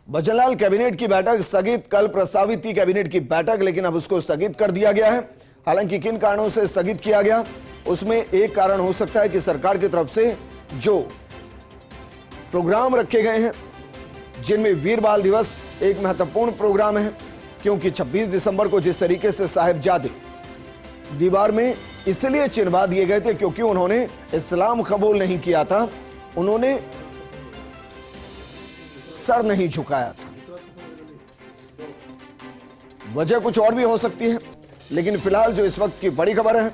Bhajanlal cabinet की बैठक स्थगित। कल प्रस्तावित थी कैबिनेट की बैठक, लेकिन अब उसको स्थगित कर दिया गया है। हालांकि किन कारणों से स्थगित किया गया, उसमें एक कारण हो सकता है कि सरकार की तरफ से जो प्रोग्राम रखे गए हैं, जिनमें वीर बाल दिवस एक महत्वपूर्ण प्रोग्राम है, क्योंकि 26 दिसंबर को जिस तरीके से साहिबजादे दीवार में इसलिए चिन्हवा दिए गए थे क्योंकि उन्होंने इस्लाम कबूल नहीं किया था, उन्होंने सर नहीं झुकाया था। वजह कुछ और भी हो सकती है, लेकिन फिलहाल जो इस वक्त की बड़ी खबर है,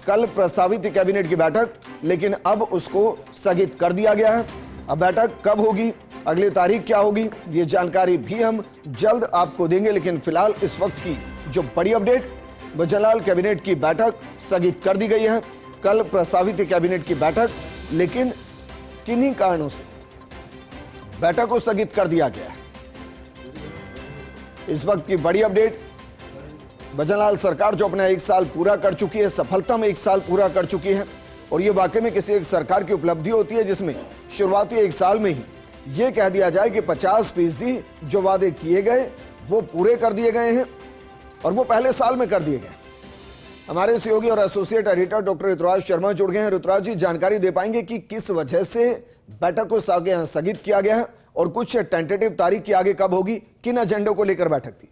कल प्रस्तावित थी कैबिनेट की बैठक, लेकिन अब उसको स्थगित कर दिया गया है। अब बैठक कब होगी, अगली तारीख क्या होगी, ये जानकारी भी हम जल्द आपको देंगे। लेकिन फिलहाल इस वक्त की जो बड़ी अपडेट, भजनलाल कैबिनेट की बैठक स्थगित कर दी गई है। कल प्रस्तावित थी कैबिनेट की बैठक, लेकिन किन्हीं कारणों से बैठक को स्थगित कर दिया गया है। इस वक्त की बड़ी अपडेट, भजनलाल सरकार जो अपना 1 साल पूरा कर चुकी है, सफलता में 1 साल पूरा कर चुकी है, और ये वाकई में किसी एक सरकार की उपलब्धि होती है जिसमें शुरुआती 1 साल में ही ये कह दिया जाए कि 50% जो वादे किए गए वो पूरे कर दिए गए हैं, और वो पहले साल में कर दिए गए। हमारे सहयोगी और associate editor doctor Rituraj Sharma जुड़ गए हैं। ऋतुराज जी, जानकारी दे पाएंगे कि किस वजह से बैठक को स्थगित किया गया है, और कुछ टेंटेटिव तारीख की आगे कब होगी, किन एजेंडों को लेकर बैठक थी?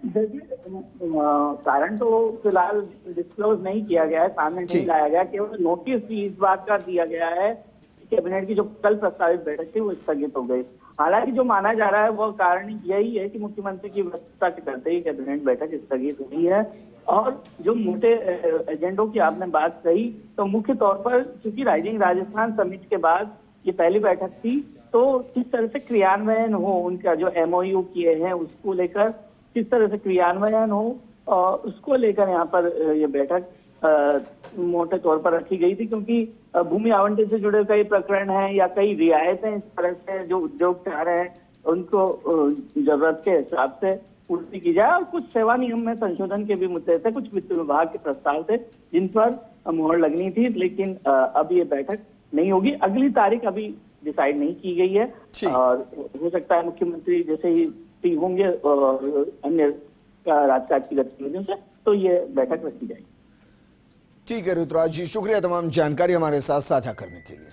देखिए, कारण तो फिलहाल डिस्क्लोज नहीं किया गया है, सामने नहीं लाया गया। केवल नोटिस भी इस बात का दिया गया है कि कैबिनेट की जो कल प्रस्तावित बैठक थी वो स्थगित हो गई। हालांकि जो माना जा रहा है वो कारण यही है कि मुख्यमंत्री की व्यस्तता के चलते ही कैबिनेट बैठक स्थगित हुई है। और जो मोटे एजेंडों की आपने बात कही, तो मुख्य तौर पर चूंकि राइजिंग राजस्थान समिट के बाद ये पहली बैठक थी, तो किस तरह से क्रियान्वयन हो, उनका जो MOU किए हैं उसको लेकर किस तरह से क्रियान्वयन हो, उसको लेकर यहाँ पर ये बैठक मोटे तौर पर रखी गई थी। क्योंकि भूमि आवंटन से जुड़े कई प्रकरण हैं या कई रियायतें इस तरह से जो उद्योग चाह रहे हैं उनको जरूरत के हिसाब से पूर्ति की जाए, और कुछ सेवा नियम में संशोधन के भी मुद्दे थे, कुछ वित्त विभाग के प्रस्ताव थे जिन पर मुहर लगनी थी। लेकिन अब ये बैठक नहीं होगी, अगली तारीख अभी डिसाइड नहीं की गई है, और हो सकता है मुख्यमंत्री जैसे ही फ्री होंगे और अन्य राजकाज की गतिविधियों से, तो ये बैठक रखी जाएगी। ठीक है ऋतुराज जी, शुक्रिया तमाम जानकारी हमारे साथ साझा करने के लिए।